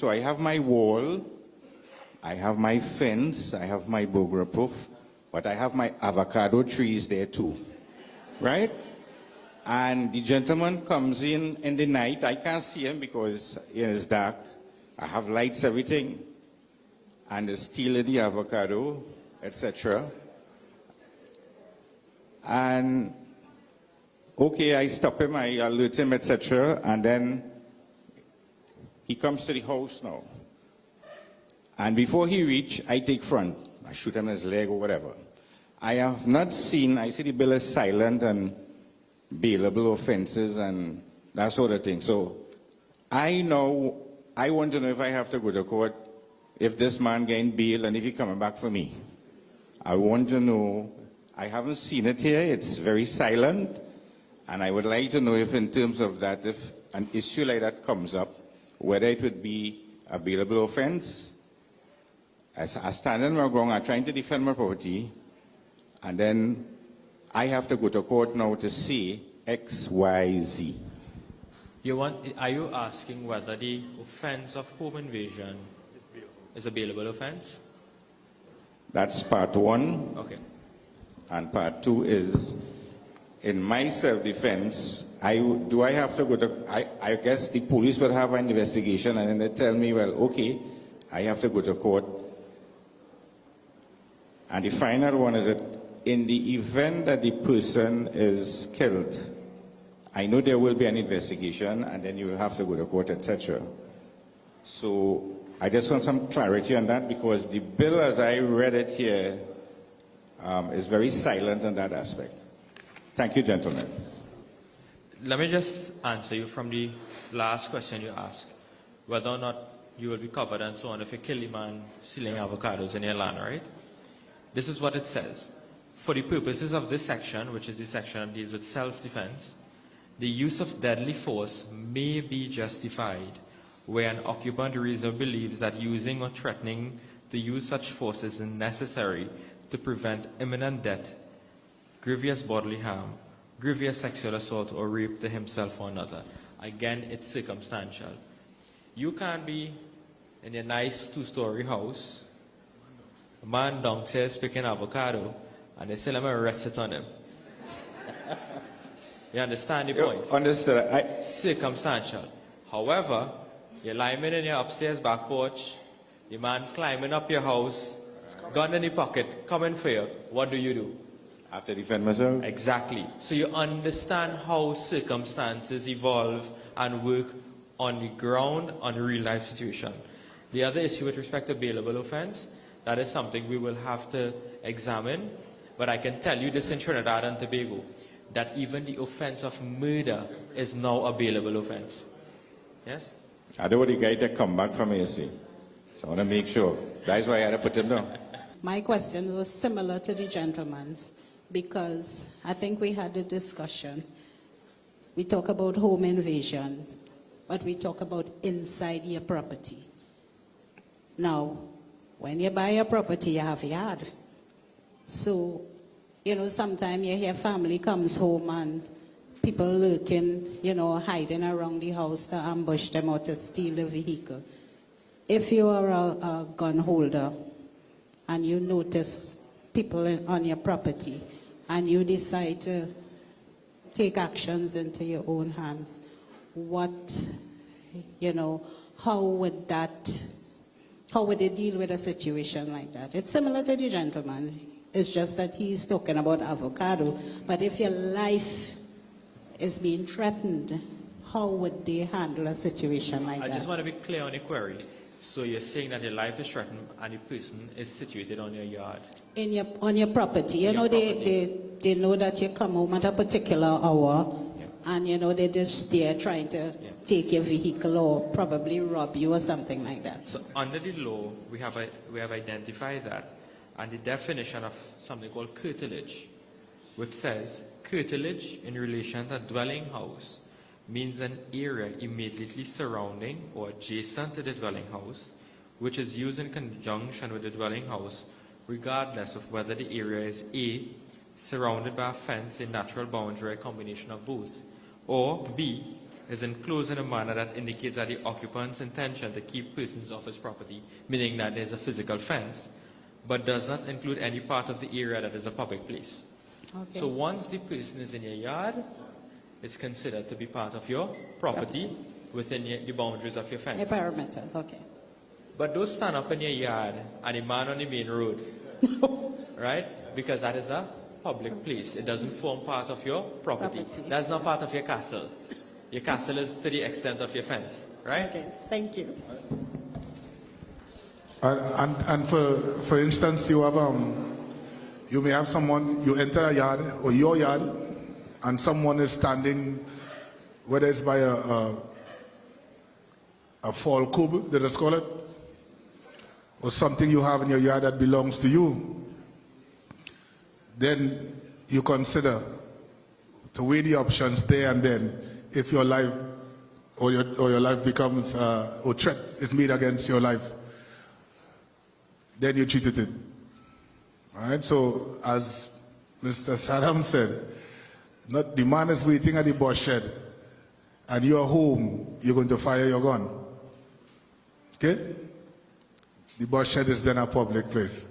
So I have my wall, I have my fence, I have my burglar proof, but I have my avocado trees there too, right? And the gentleman comes in the night. I can't see him because it is dark. I have lights, everything. And they're stealing the avocado, etc. And okay, I stop him, I alert him, etc. And then he comes to the house now. And before he reach, I take front. I shoot him in his leg or whatever. I have not seen, I see the bill is silent and bailable offenses and that sort of thing. So I want to know if I have to go to court, if this man getting bail and if he coming back for me. I want to know, I haven't seen it here, it's very silent. And I would like to know if in terms of that, if an issue like that comes up, whether it would be a bailable offense. As I stand in my ground, I'm trying to defend my property, and then I have to go to court now to see X, Y, Z. Are you asking whether the offense of home invasion is a bailable offense? That's part one. Okay. And part two is, in my self-defense, do I have to go to, I guess the police will have an investigation and then they tell me, well, okay, I have to go to court. And the final one is that in the event that the person is killed, I know there will be an investigation and then you will have to go to court, etc. So I just want some clarity on that because the bill as I read it here is very silent on that aspect. Thank you, gentlemen. Let me just answer you from the last question you asked, whether or not you will be covered and so on if you kill a man stealing avocados in your land, right? This is what it says. For the purposes of this section, which is the section that deals with self-defense, the use of deadly force may be justified where an occupant reasonably believes that using or threatening to use such force is necessary to prevent imminent death, grievous bodily harm, grievous sexual assault, or rape to himself or another. Again, it's circumstantial. You can't be in a nice two-story house, a man downstairs picking avocado, and they still have arrested on him. You understand the point? Understood. Circumstantial. However, you're lying in your upstairs back porch, the man climbing up your house, gun in the pocket, coming for you. What do? I have to defend myself? Exactly. So you understand how circumstances evolve and work on the ground, on a real life situation. The other issue with respect to bailable offense, that is something we will have to examine. But I can tell you this in Trinidad and Tobago, that even the offense of murder is now a bailable offense. Yes? I don't want the guy to come back from here, see. So I want to make sure. That's why I had to put him down. My question was similar to the gentleman's because I think we had a discussion. We talk about home invasions, but we talk about inside your property. Now, when you buy a property, you have a yard. So, sometimes you hear family comes home and people lurking, hiding around the house to ambush them or to steal the vehicle. If you are a gun holder and you notice people on your property and you decide to take actions into your own hands, how would they deal with a situation like that? It's similar to the gentleman. It's just that he's talking about avocado. But if your life is being threatened, how would they handle a situation like that? I just want to be clear on the query. So you're saying that your life is threatened and the person is situated on your yard? On your property. They know that you come home at a particular hour, and they're just there trying to take your vehicle or probably rob you or something like that. So under the law, we have identified that, and the definition of something called curtilage, which says curtilage in relation to a dwelling house means an area immediately surrounding or adjacent to the dwelling house, which is used in conjunction with the dwelling house, regardless of whether the area is A, surrounded by a fence, a natural boundary, a combination of both, or B, is enclosed in a manner that indicates that the occupant's intention to keep persons off his property, meaning that there's a physical fence, but does not include any part of the area that is a public place. Okay. So once the person is in your yard, it's considered to be part of your property within the boundaries of your A fence. perimeter, okay. But don't stand up in your yard and a man on the main road, right? Because that is a public place. It doesn't form part of your property. Property. That's not part of your castle. Your castle is to the extent of your fence, right? Okay, thank you. And for instance, you may have someone, you enter a yard or your yard, and someone is standing, whether it's by a fall cube, let us call it, or something you have in your yard that belongs to you. Then you consider to weigh the options there and then, if your life or your life becomes or threat is made against your life, then you treated it. All right. So as Mr. Saddam said, not the man is waiting at the bus shed, and you're home. You're going to fire your gun. Okay. The bus shed is then a public place.